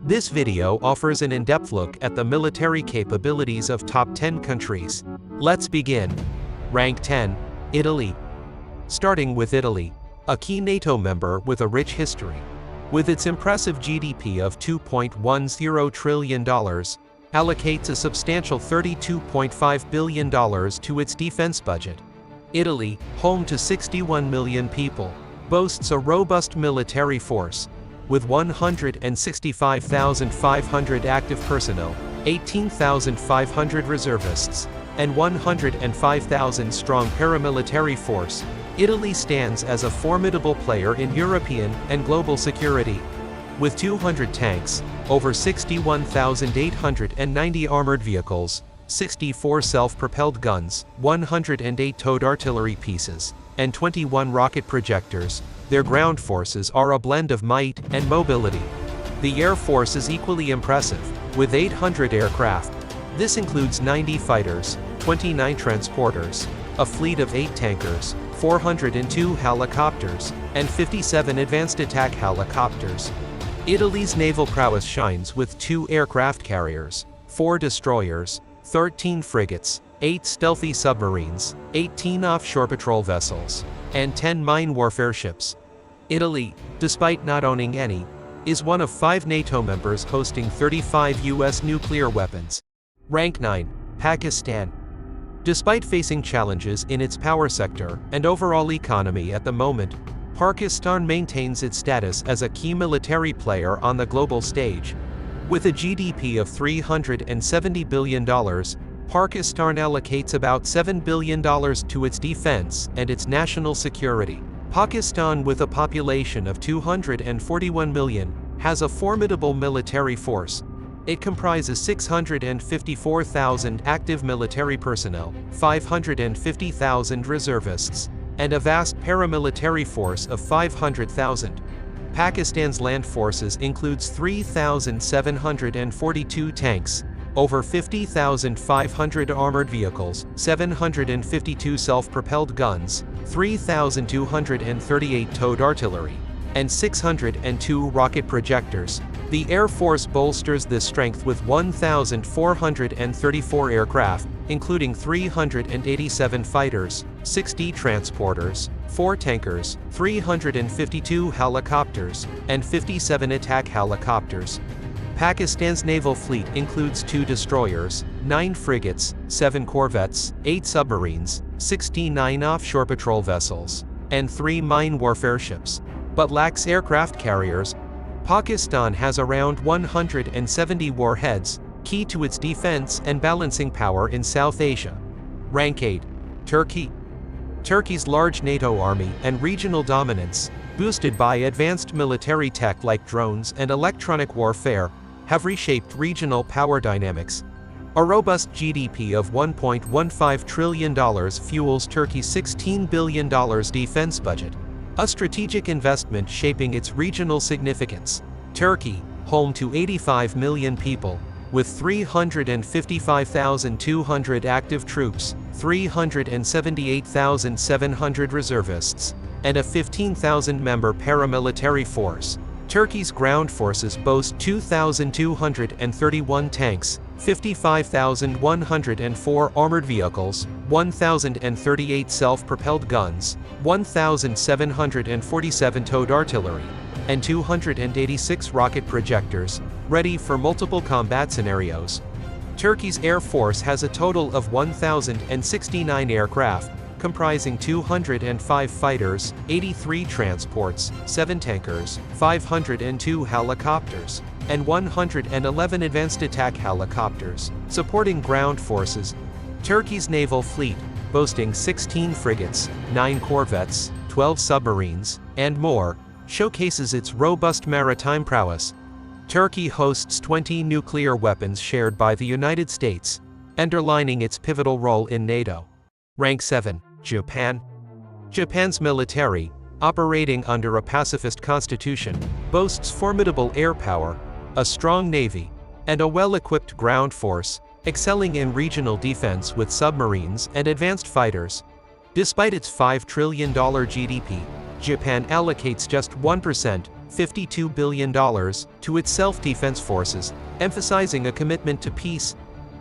This video offers an in-depth look at the military capabilities of top 10 countries. Let's begin. Rank 10. Italy. Starting with Italy, a key NATO member with a rich history. With its impressive GDP of $2.10 trillion, allocates a substantial $32.5 billion to its defense budget. Italy, home to 61 million people, boasts a robust military force, with 165,500 active personnel, 18,500 reservists, and 105,000-strong paramilitary force. Italy stands as a formidable player in European and global security. With 200 tanks, over 61,890 armored vehicles, 64 self-propelled guns, 108 towed artillery pieces, and 21 rocket projectors, their ground forces are a blend of might and mobility. The Air Force is equally impressive, with 800 aircraft. This includes 90 fighters, 29 transporters, a fleet of 8 tankers, 402 helicopters, and 57 advanced attack helicopters. Italy's naval prowess shines with 2 aircraft carriers, 4 destroyers, 13 frigates, 8 stealthy submarines, 18 offshore patrol vessels, and 10 mine warfare ships. Italy, despite not owning any, is one of 5 NATO members hosting 35 US nuclear weapons. Rank 9. Pakistan. Despite facing challenges in its power sector and overall economy at the moment, Pakistan maintains its status as a key military player on the global stage. With a GDP of $370 billion, Pakistan allocates about $7 billion to its defense and its national security. Pakistan, with a population of 241 million, has a formidable military force. It comprises 654,000 active military personnel, 550,000 reservists, and a vast paramilitary force of 500,000. Pakistan's land forces includes 3,742 tanks, over 50,500 armored vehicles, 752 self-propelled guns, 3,238 towed artillery, and 602 rocket projectors. The Air Force bolsters this strength with 1,434 aircraft, including 387 fighters, 60 transporters, 4 tankers, 352 helicopters, and 57 attack helicopters. Pakistan's naval fleet includes 2 destroyers, 9 frigates, 7 corvettes, 8 submarines, 69 offshore patrol vessels, and 3 mine warfare ships, but lacks aircraft carriers. Pakistan has around 170 warheads, key to its defense and balancing power in South Asia. Rank 8. Turkey. Turkey's large NATO army and regional dominance, boosted by advanced military tech like drones and electronic warfare, have reshaped regional power dynamics. A robust GDP of $1.15 trillion fuels Turkey's $16 billion defense budget, a strategic investment shaping its regional significance. Turkey, home to 85 million people, with 355,200 active troops, 378,700 reservists, and a 15,000-member paramilitary force. Turkey's ground forces boast 2,231 tanks, 55,104 armored vehicles, 1,038 self-propelled guns, 1,747 towed artillery, and 286 rocket projectors, ready for multiple combat scenarios. Turkey's Air Force has a total of 1,069 aircraft, comprising 205 fighters, 83 transports, 7 tankers, 502 helicopters, and 111 advanced attack helicopters, supporting ground forces. Turkey's naval fleet, boasting 16 frigates, 9 corvettes, 12 submarines, and more, showcases its robust maritime prowess. Turkey hosts 20 nuclear weapons shared by the United States, underlining its pivotal role in NATO. Rank 7. Japan. Japan's military, operating under a pacifist constitution, boasts formidable air power, a strong navy, and a well-equipped ground force, excelling in regional defense with submarines and advanced fighters. Despite its $5 trillion GDP, Japan allocates just 1%, $52 billion, to its self-defense forces, emphasizing a commitment to peace.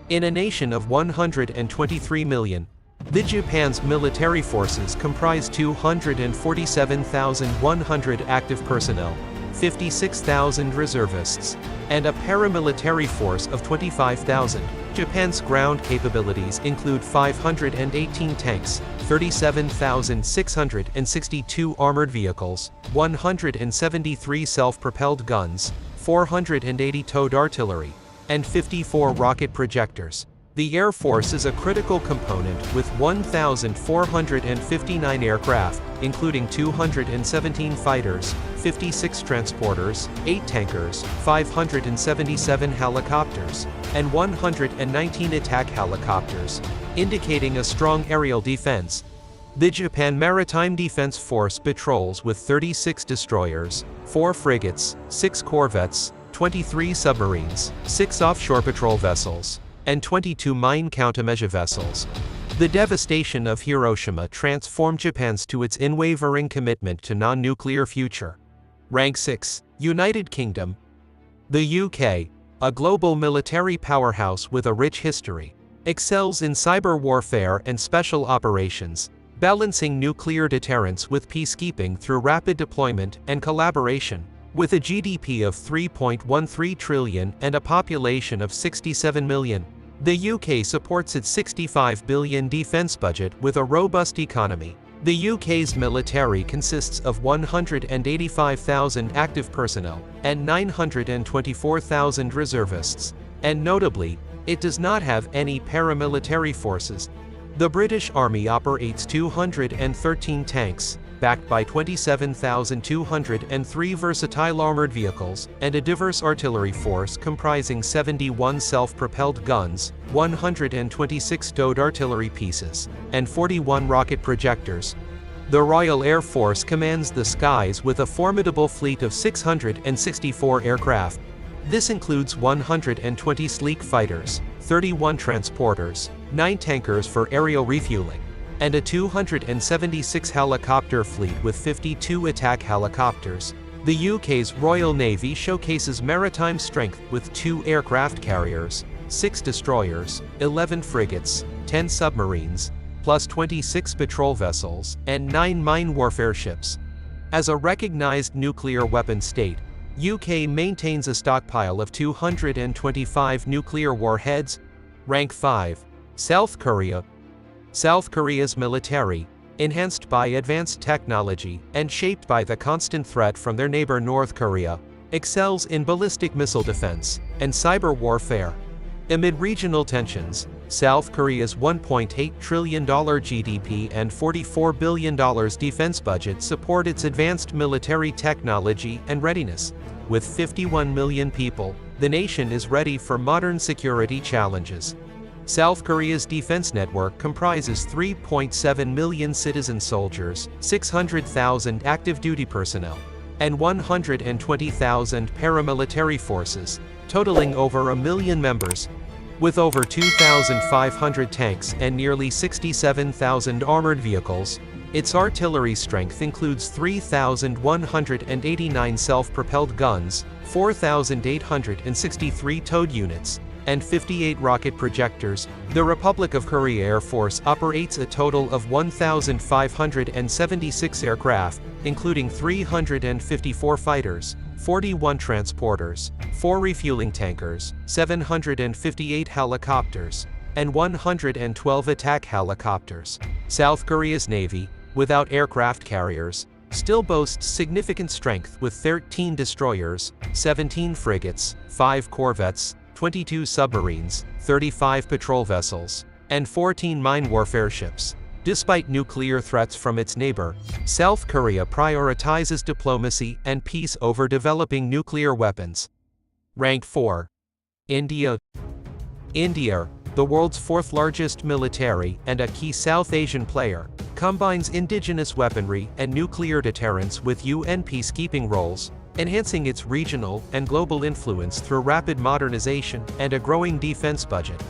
In a nation of 123 million, Japan's military forces comprise 247,100 active personnel, 56,000 reservists, and a paramilitary force of 25,000. Japan's ground capabilities include 518 tanks, 37,662 armored vehicles, 173 self-propelled guns, 480 towed artillery, and 54 rocket projectors. The Air Force is a critical component with 1,459 aircraft, including 217 fighters, 56 transporters, 8 tankers, 577 helicopters, and 119 attack helicopters, indicating a strong aerial defense. The Japan Maritime Defense Force patrols with 36 destroyers, 4 frigates, 6 corvettes, 23 submarines, 6 offshore patrol vessels, and 22 mine countermeasure vessels. The devastation of Hiroshima transformed Japan's to its unwavering commitment to non-nuclear future. Rank 6, United Kingdom. The UK, a global military powerhouse with a rich history, excels in cyber warfare and special operations, balancing nuclear deterrence with peacekeeping through rapid deployment and collaboration. With a GDP of 3.13 trillion and a population of 67 million, the UK supports its 65 billion defence budget with a robust economy. The UK's military consists of 185,000 active personnel and 924,000 reservists, and notably, it does not have any paramilitary forces. The British Army operates 213 tanks, backed by 27,203 versatile armored vehicles, and a diverse artillery force comprising 71 self-propelled guns, 126 towed artillery pieces, and 41 rocket projectors. The Royal Air Force commands the skies with a formidable fleet of 664 aircraft. This includes 120 sleek fighters, 31 transporters, 9 tankers for aerial refueling, and a 276 helicopter fleet with 52 attack helicopters. The UK's Royal Navy showcases maritime strength with 2 aircraft carriers, 6 destroyers, 11 frigates, 10 submarines, plus 26 patrol vessels, and 9 mine warfare ships. As a recognized nuclear weapon state, UK maintains a stockpile of 225 nuclear warheads. Rank 5, South Korea. South Korea's military, enhanced by advanced technology and shaped by the constant threat from their neighbor North Korea, excels in ballistic missile defense and cyber warfare. Amid regional tensions, South Korea's $1.8 trillion GDP and $44 billion defense budget support its advanced military technology and readiness. With 51 million people, the nation is ready for modern security challenges. South Korea's defense network comprises 3.7 million citizen soldiers, 600,000 active duty personnel, and 120,000 paramilitary forces, totaling over a million members. With over 2,500 tanks and nearly 67,000 armored vehicles, its artillery strength includes 3,189 self-propelled guns, 4,863 towed units, and 58 rocket projectors. The Republic of Korea Air Force operates a total of 1,576 aircraft, including 354 fighters, 41 transporters, 4 refueling tankers, 758 helicopters, and 112 attack helicopters. South Korea's Navy, without aircraft carriers, still boasts significant strength with 13 destroyers, 17 frigates, 5 corvettes, 22 submarines, 35 patrol vessels, and 14 mine warfare ships. Despite nuclear threats from its neighbor, South Korea prioritizes diplomacy and peace over developing nuclear weapons. Rank 4. India. India, the world's 4th largest military and a key South Asian player, combines indigenous weaponry and nuclear deterrence with UN peacekeeping roles, enhancing its regional and global influence through rapid modernization and a growing defense budget.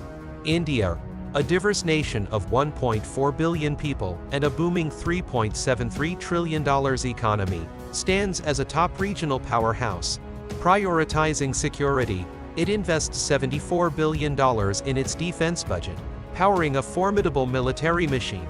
India, a diverse nation of 1.4 billion people and a booming $3.73 trillion economy, stands as a top regional powerhouse. Prioritizing security, it invests $74 billion in its defense budget, powering a formidable military machine.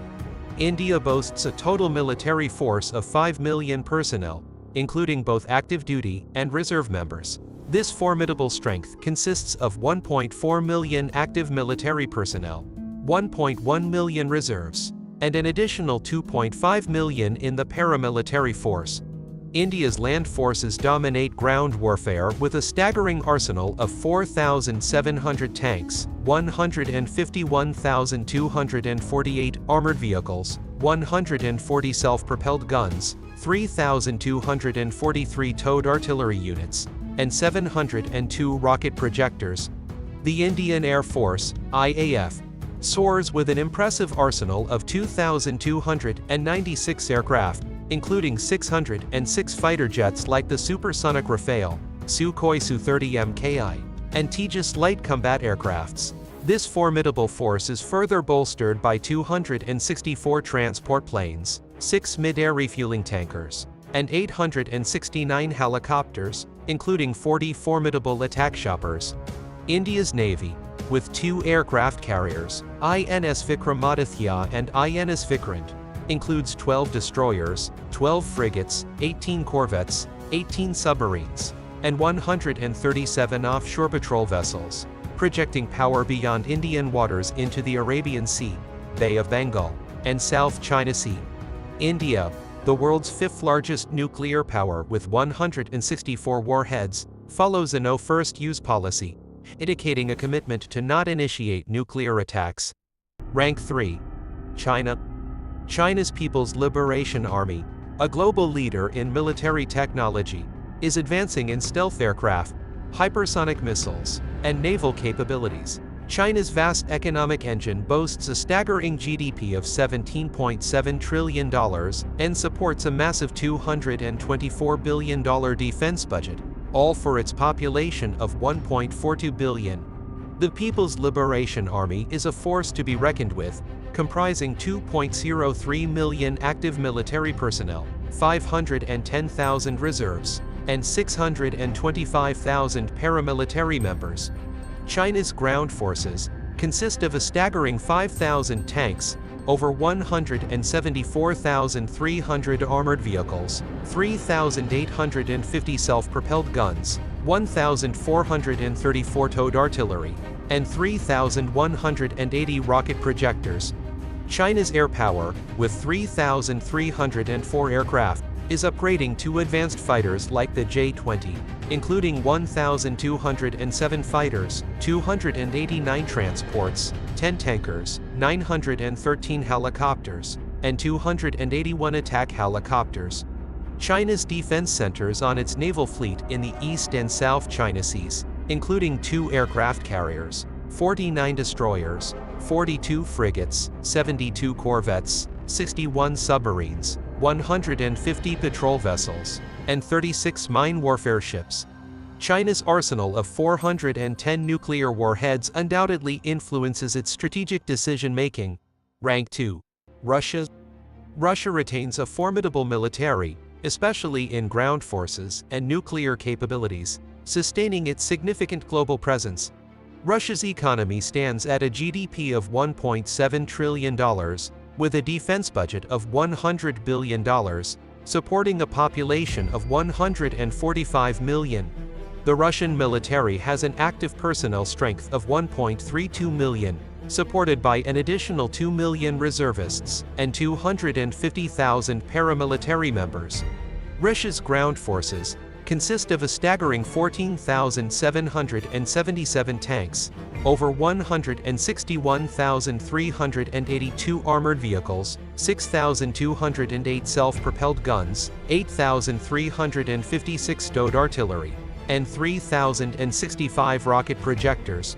India boasts a total military force of 5 million personnel, including both active duty and reserve members. This formidable strength consists of 1.4 million active military personnel, 1.1 million reserves, and an additional 2.5 million in the paramilitary force. India's land forces dominate ground warfare with a staggering arsenal of 4,700 tanks, 151,248 armored vehicles, 140 self-propelled guns, 3,243 towed artillery units, and 702 rocket projectors. The Indian Air Force, IAF, soars with an impressive arsenal of 2,296 aircraft, including 606 fighter jets like the supersonic Rafale, Sukhoi Su-30 Mki, and Tejas light combat aircrafts. This formidable force is further bolstered by 264 transport planes, 6 mid-air refueling tankers, and 869 helicopters, including 40 formidable attack choppers. India's Navy, with 2 aircraft carriers, INS Vikramaditya and INS Vikrant, includes 12 destroyers, 12 frigates, 18 corvettes, 18 submarines, and 137 offshore patrol vessels, projecting power beyond Indian waters into the Arabian Sea, Bay of Bengal, and South China Sea. India, the world's 5th largest nuclear power with 164 warheads, follows a no-first-use policy, indicating a commitment to not initiate nuclear attacks. Rank 3. China. China's People's Liberation Army, a global leader in military technology, is advancing in stealth aircraft, hypersonic missiles, and naval capabilities. China's vast economic engine boasts a staggering GDP of $17.7 trillion and supports a massive $224 billion defense budget, all for its population of 1.42 billion. The People's Liberation Army is a force to be reckoned with, comprising 2.03 million active military personnel, 510,000 reserves, and 625,000 paramilitary members. China's ground forces consist of a staggering 5,000 tanks, over 174,300 armored vehicles, 3,850 self-propelled guns, 1,434 towed artillery, and 3,180 rocket projectors. China's air power, with 3,304 aircraft, is upgrading to advanced fighters like the J-20, including 1,207 fighters, 289 transports, 10 tankers, 913 helicopters, and 281 attack helicopters. China's defense centers on its naval fleet in the East and South China Seas, including 2 aircraft carriers, 49 destroyers, 42 frigates, 72 corvettes, 61 submarines, 150 patrol vessels, and 36 mine warfare ships. China's arsenal of 410 nuclear warheads undoubtedly influences its strategic decision-making. Rank 2. Russia. Russia retains a formidable military, especially in ground forces and nuclear capabilities, sustaining its significant global presence. Russia's economy stands at a GDP of $1.7 trillion, with a defense budget of $100 billion, supporting a population of 145 million. The Russian military has an active personnel strength of 1.32 million, supported by an additional 2 million reservists and 250,000 paramilitary members. Russia's ground forces consist of a staggering 14,777 tanks, over 161,382 armored vehicles, 6,208 self-propelled guns, 8,356 towed artillery, and 3,065 rocket projectors.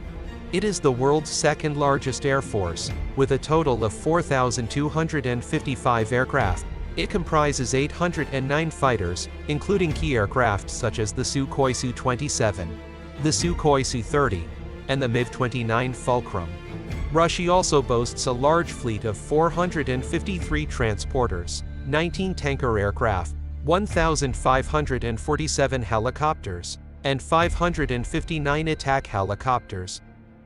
It is the world's second largest air force, with a total of 4,255 aircraft. It comprises 809 fighters, including key aircraft such as the Sukhoi Su-27, the Sukhoi Su-30, and the MiG-29 Fulcrum. Russia also boasts a large fleet of 453 transporters, 19 tanker aircraft, 1,547 helicopters, and 559 attack helicopters.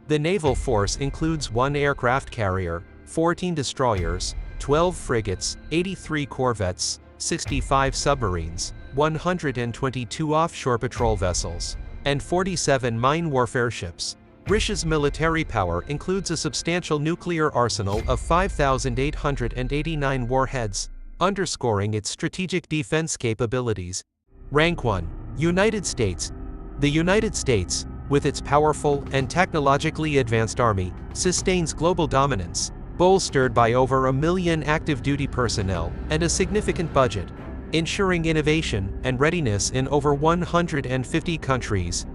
The naval force includes 1 aircraft carrier, 14 destroyers, 12 frigates, 83 corvettes, 65 submarines, 122 offshore patrol vessels, and 47 mine warfare ships. Russia's military power includes a substantial nuclear arsenal of 5,889 warheads, underscoring its strategic defense capabilities. Rank 1. United States. The United States, with its powerful and technologically advanced army, sustains global dominance, bolstered by over 1 million active duty personnel and a significant budget, ensuring innovation and readiness in over 150 countries.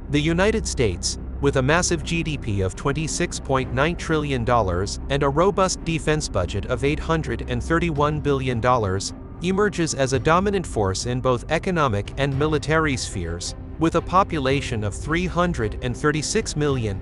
The United States, with a massive GDP of $26.9 trillion and a robust defense budget of $831 billion, emerges as a dominant force in both economic and military spheres, with a population of 336 million.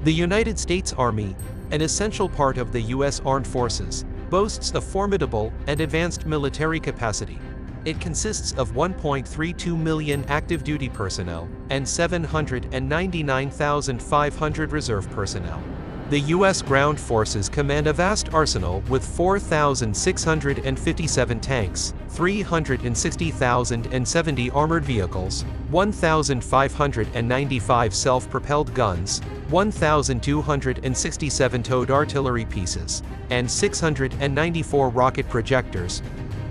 The United States Army, an essential part of the U.S. Armed Forces, boasts a formidable and advanced military capacity. It consists of 1.32 million active duty personnel and 799,500 reserve personnel. The U.S. ground forces command a vast arsenal with 4,657 tanks, 360,070 armored vehicles, 1,595 self-propelled guns, 1,267 towed artillery pieces, and 694 rocket projectors.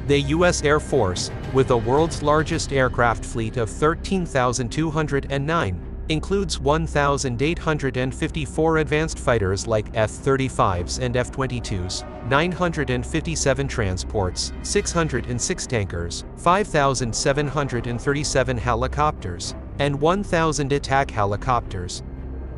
The U.S. Air Force, with the world's largest aircraft fleet of 13,209, includes 1,854 advanced fighters like F-35s and F-22s, 957 transports, 606 tankers, 5,737 helicopters, and 1,000 attack helicopters.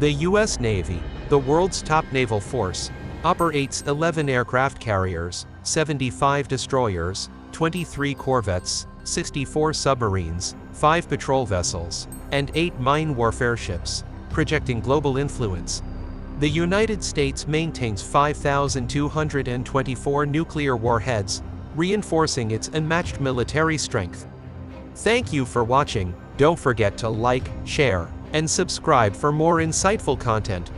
The U.S. Navy, the world's top naval force, operates 11 aircraft carriers, 75 destroyers, 23 corvettes, 64 submarines, 5 patrol vessels, and 8 mine warfare ships, projecting global influence. The United States maintains 5,224 nuclear warheads, reinforcing its unmatched military strength. Thank you for watching. Don't forget to like, share, and subscribe for more insightful content.